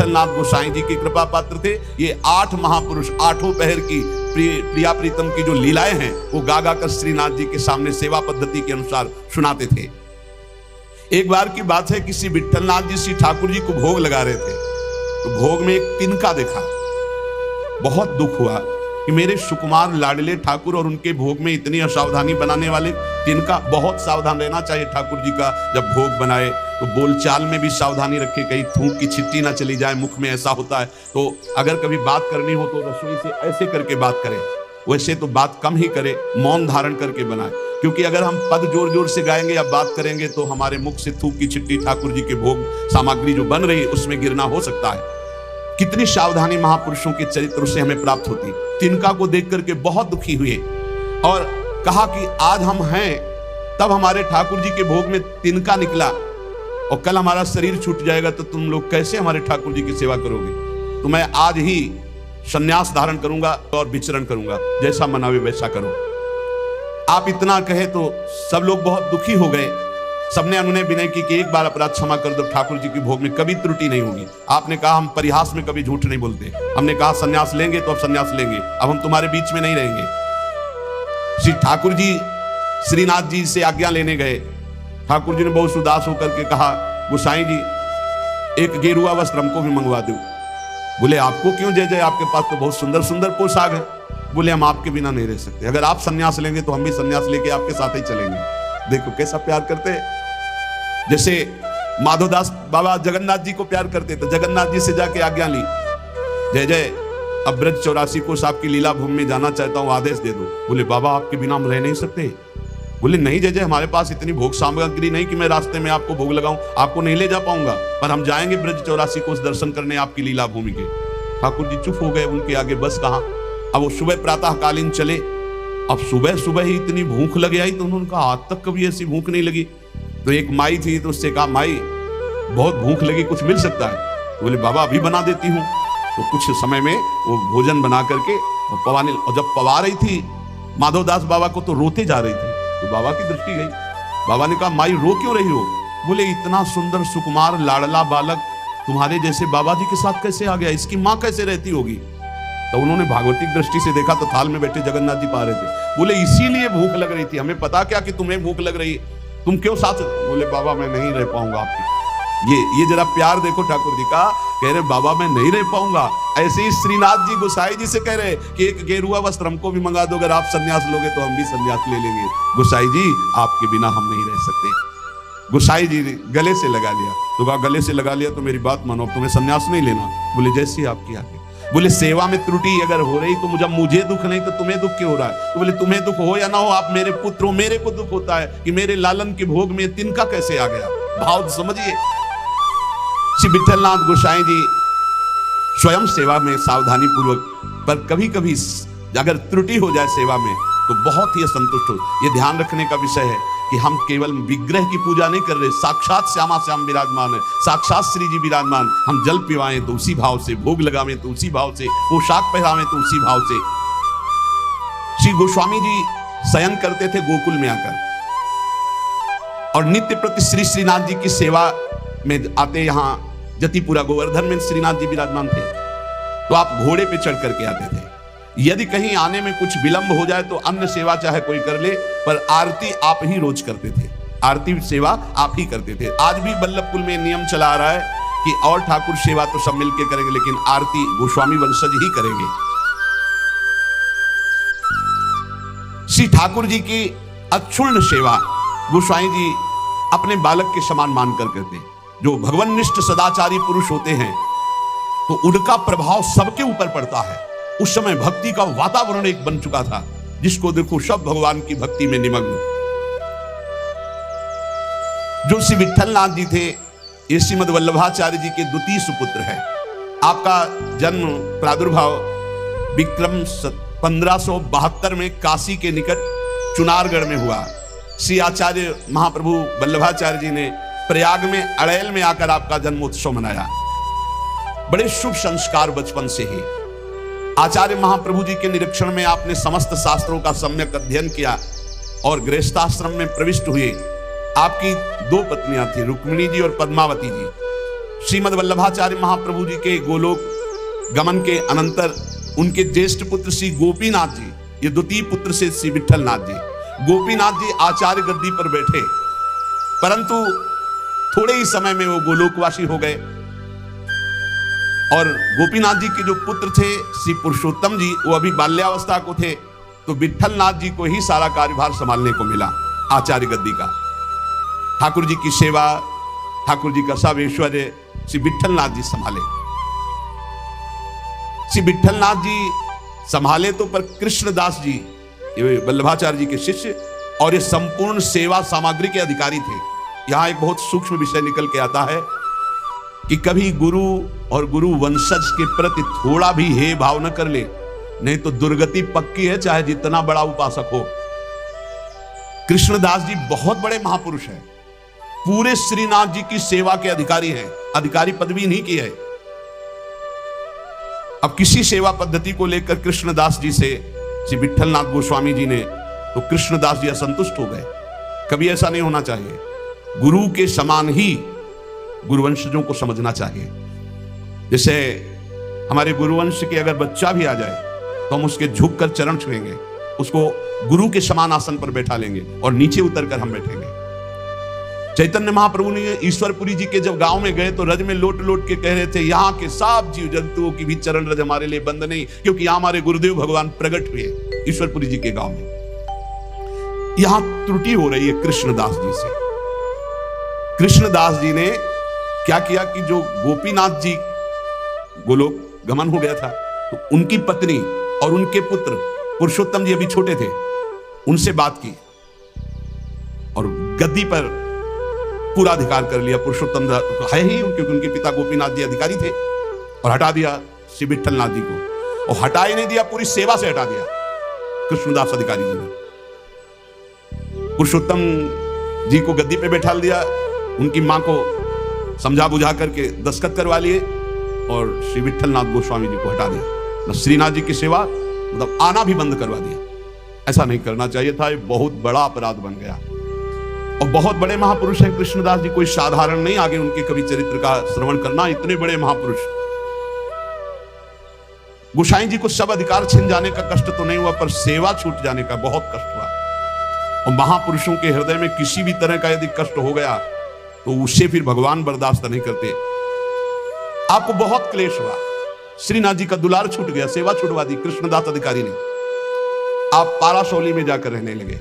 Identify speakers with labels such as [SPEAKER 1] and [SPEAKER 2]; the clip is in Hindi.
[SPEAKER 1] विट्ठलनाथ गोसाई जी की कृपा पात्र थे। ये 8 महापुरुष 8 पहर की प्रिया प्रीतम की जो लीलाएं हैं वो गा गा कर श्रीनाथ जी के सामने सेवा पद्धति के अनुसार सुनाते थे। एक बार की बात है, किसी विट्ठलनाथ जी श्री ठाकुर जी को भोग लगा रहे थे, तो भोग में एक तिनका देखा। बहुत दुख हुआ कि मेरे सुकुमार लाडले ठाकुर और उनके भोग में इतनी असावधानी बनाने वाले तिनका। बहुत सावधान रहना चाहिए ठाकुर जी का, जब भोग बनाए तो बोलचाल में भी सावधानी रखे, कहीं थूक की छिट्टी ना चली जाए, मुख में ऐसा होता है। तो अगर कभी बात करनी हो तो रसोई से ऐसे करके बात करें, वैसे तो बात कम ही करे, मौन धारण करके बनाए, क्योंकि अगर हम पद जोर जोर से गाएंगे या बात करेंगे तो हमारे मुख से थूक की छिट्टी ठाकुर जी के भोग सामग्री जो बन रही है उसमें गिरना हो सकता है। कितनी सावधानी महापुरुषों के चरित्र से हमें प्राप्त होती। तिनका को देख करके बहुत दुखी हुए और कहा कि आज हम हैं, तब हमारे ठाकुर जी के भोग में तिनका निकला और कल हमारा शरीर छूट जाएगा तो तुम लोग कैसे हमारे ठाकुर जी की सेवा करोगे। तो मैं आज ही संन्यास धारण करूंगा और विचरण करूंगा, जैसा मनावे वैसा करो। आप इतना कहे तो सब लोग बहुत दुखी हो गए। सबने अनुनय विनय की कि एक बार अपराध क्षमा कर दो, ठाकुर जी की भोग में कभी त्रुटि नहीं होगी। आपने कहा हम परिहास में कभी झूठ नहीं बोलते। हमने कहा संन्यास लेंगे तो अब संन्यास लेंगे, अब हम तुम्हारे बीच में नहीं रहेंगे। श्री ठाकुर जी श्रीनाथ जी से आज्ञा लेने गए। ठाकुर जी ने बहुत उदास होकर के कहा, गोसाई जी एक गेरुआ वस्त्र हमको भी मंगवा दो। बोले आपको क्यों जय जय, आपके पास तो बहुत सुंदर सुंदर पोशाक है। बोले हम आपके बिना नहीं रह सकते, अगर आप संन्यास लेंगे तो हम भी संन्यास लेके आपके साथ ही चलेंगे। देखो कैसा प्यार करते हैं। जैसे माधोदास बाबा जगन्नाथ जी को प्यार करते तो जगन्नाथ जी से जाके आज्ञा ली, जय जय अब ब्रज 84 कोष आपकी लीला भूमि में जाना चाहता हूं, आदेश दे दो। बोले बाबा आपके बिना हम रह नहीं सकते। बोले नहीं जय जय, हमारे पास इतनी भोग सामग्री नहीं कि मैं रास्ते में आपको भोग लगाऊं, आपको नहीं ले जा पाऊंगा, पर हम जाएंगे ब्रज 84 कोष दर्शन करने आपकी लीला भूमि के। ठाकुर जी चुप हो गए, उनके आगे बस कहा। अब वो सुबह प्रातःकालीन चले। अब सुबह सुबह ही इतनी भूख लगे आई तो उन्होंने कहा आज तक कभी ऐसी भूख नहीं लगी। तो एक माई थी तो उससे कहा माई बहुत भूख लगी, कुछ मिल सकता है। तो बोले बाबा अभी बना देती हूँ। तो कुछ समय में वो भोजन बना करके पवाने, और जब पवा रही थी माधवदास बाबा को तो रोते जा रही थी। तो बाबा की दृष्टि गई। बाबा ने कहा माई रो क्यों रही हो। बोले इतना सुंदर सुकुमार लाडला बालक तुम्हारे जैसे बाबा जी के साथ कैसे आ गया, इसकी माँ कैसे रहती होगी। तो उन्होंने भागवतिक दृष्टि से देखा तो थाल में बैठे जगन्नाथ जी पा रहे थे। बोले इसीलिए भूख लग रही थी, हमें पता क्या कि तुम्हें भूख लग रही है, तुम क्यों साथ। बोले बाबा मैं नहीं रह पाऊंगा आपकी। ये जरा प्यार देखो ठाकुर जी का। कह रहे बाबा मैं नहीं रह पाऊंगा। ऐसे ही श्रीनाथ जी गोसाई जी से कह रहे कि एक गेरुआ वस्त्र हमको भी मंगा दो, अगर आप संन्यास लोगे तो हम भी संन्यास ले लेंगे। गोसाई जी आपके बिना हम नहीं रह सकते। गोसाई जी गले से लगा लिया। तो कहा गले से लगा लिया तो मेरी बात मानो, तुम्हें संन्यास नहीं लेना। बोले जैसी आपकी आज्ञा। बोले सेवा में त्रुटि अगर हो रही तो मुझे दुख नहीं तो तुम्हें दुख क्यों हो रहा है। तो बोले तुम्हें दुख हो या ना हो, आप मेरे पुत्र हो, मेरे को दुख होता है कि मेरे लालन के भोग में तिनका कैसे आ गया। भाव समझिए। श्री विट्ठलनाथ गोसाई जी स्वयं सेवा में सावधानी पूर्वक, पर कभी कभी अगर त्रुटि हो जाए सेवा में तो बहुत ही असंतुष्ट हो। यह ध्यान रखने का विषय है कि हम केवल विग्रह की पूजा नहीं कर रहे, साक्षात श्यामा श्याम विराजमान है, साक्षात श्री जी विराजमान। हम जल पिवाएं तो उसी भाव से, भोग लगावें तो उसी भाव से, पोशाक पहनावें तो उसी भाव से। श्री गोस्वामी जी शयन करते थे गोकुल में आकर और नित्य प्रति श्री श्रीनाथ जी की सेवा में आते। यहाँ जतिपुरा गोवर्धन में श्रीनाथ जी विराजमान थे तो आप घोड़े पे चढ़ करके आते थे। यदि कहीं आने में कुछ विलंब हो जाए तो अन्य सेवा चाहे कोई कर ले, पर आरती आप ही रोज करते थे, आरती सेवा आप ही करते थे। आज भी बल्लभकुल में नियम चला आ रहा है कि और ठाकुर सेवा तो सब मिलके करेंगे, लेकिन आरती गोस्वामी वंशज ही करेंगे। श्री ठाकुर जी की अक्षुण्ण सेवा गोस्वामी जी अपने बालक के समान मानकर करते। जो भगवाननिष्ठ सदाचारी पुरुष होते हैं तो उनका प्रभाव सबके ऊपर पड़ता है। उस समय भक्ति का वातावरण एक बन चुका था, जिसको देखो सब भगवान की भक्ति में निमग्न। जो श्री विट्ठलनाथ जी थे ये श्रीमद वल्लभाचार्य जी के द्वितीय सुपुत्र है। आपका जन्म प्रादुर्भाव विक्रम 1572 में काशी के निकट चुनारगढ़ में हुआ। श्री आचार्य महाप्रभु वल्लभाचार्य जी ने प्रयाग में अड़ैल में आकर आपका जन्मोत्सव मनाया। बड़े शुभ संस्कार बचपन से ही। आचार्य महाप्रभु जी के निरीक्षण में आपने समस्त शास्त्रों का सम्यक अध्ययन किया और गृहस्थाश्रम में प्रविष्ट हुए। आपकी 2 पत्नियां थी, रुक्मिणी जी और पद्मावती जी। श्रीमद वल्लभाचार्य महाप्रभु जी के गोलोक गमन के अनंतर उनके ज्येष्ठ पुत्र श्री गोपीनाथ जी, ये द्वितीय पुत्र से श्री विट्ठलनाथ जी, गोपीनाथ जी आचार्य गद्दी पर बैठे, परंतु थोड़े ही समय में वो गोलोकवासी हो गए। और गोपीनाथ जी के जो पुत्र थे श्री पुरुषोत्तम जी, वो अभी बाल्यावस्था को थे, तो विट्ठलनाथ जी को ही सारा कार्यभार संभालने को मिला आचार्य गद्दी का। ठाकुर जी की सेवा, ठाकुर जी का सब ऐश्वर्य श्री विट्ठलनाथ जी संभाले। श्री विट्ठलनाथ जी संभाले तो, पर कृष्णदास जी ये वल्लभाचार्य जी के शिष्य और ये संपूर्ण सेवा सामग्री के अधिकारी थे। यहां एक बहुत सूक्ष्म विषय निकल के आता है कि कभी गुरु और गुरु वंशज के प्रति थोड़ा भी हे भाव न कर ले, नहीं तो दुर्गति पक्की है, चाहे जितना बड़ा उपासक हो। कृष्णदास जी बहुत बड़े महापुरुष हैं, पूरे श्रीनाथ जी की सेवा के अधिकारी हैं, अधिकारी पदवी नहीं की है। अब किसी सेवा पद्धति को लेकर कृष्णदास जी से श्री विट्ठलनाथ गोस्वामी जी ने, तो कृष्णदास जी असंतुष्ट हो गए। कभी ऐसा नहीं होना चाहिए, गुरु के समान ही गुरुवंशजों को समझना चाहिए। जैसे हमारे गुरुवंश के अगर बच्चा भी आ जाए तो हम उसके झुककर चरण छुएंगे, उसको गुरु के समान आसन पर बैठा लेंगे और नीचे उतरकर हम बैठेंगे। चैतन्य महाप्रभु ने ईश्वरपुरी जी के जब गांव में गए तो रज में लोट लोट के कह रहे थे, यहाँ के सब जीव जंतुओं की भी चरण रज हमारे लिए बंद नहीं, क्योंकि यहाँ हमारे गुरुदेव भगवान प्रकट हुए ईश्वरपुरी जी के गांव में। यहां त्रुटि हो रही है कृष्णदास जी से। कृष्णदास जी ने क्या किया कि जो गोपीनाथ जी गोलोक गमन हो गया था, तो उनकी पत्नी और उनके पुत्र पुरुषोत्तम जी अभी छोटे थे, उनसे बात की और गद्दी पर पूरा अधिकार कर लिया। पुरुषोत्तम है ही, क्योंकि उनके पिता गोपीनाथ जी अधिकारी थे, और हटा दिया श्री विट्ठलनाथ जी को। और हटा ही नहीं दिया, पूरी सेवा से हटा दिया कृष्णदास अधिकारी जी ने। पुरुषोत्तम जी को गद्दी पे बैठा दिया, उनकी मां को समझा बुझा करके दस्तखत करवा लिए और श्री विट्ठलनाथ गोस्वामी जी को हटा दिया। श्रीनाथ जी की सेवा मतलब आना भी बंद करवा दिया। ऐसा नहीं करना चाहिए था, ये बहुत बड़ा अपराध बन गया। और बहुत बड़े महापुरुष हैं कृष्णदास जी, कोई साधारण नहीं। आगे उनके कवि चरित्र का श्रवण करना, इतने बड़े महापुरुष। गोसाई जी को सब अधिकार छिन जाने का कष्ट तो नहीं हुआ, पर सेवा छूट जाने का बहुत कष्ट हुआ। और महापुरुषों के हृदय में किसी भी तरह का यदि कष्ट हो गया तो उससे फिर भगवान बर्दाश्त नहीं करते। आपको बहुत क्लेश हुआ, श्रीनाथ जी का दुलार छूट गया, सेवा छुटवा दी कृष्णदास अधिकारी ने, आप पारासौली में जाकर रहने लगे।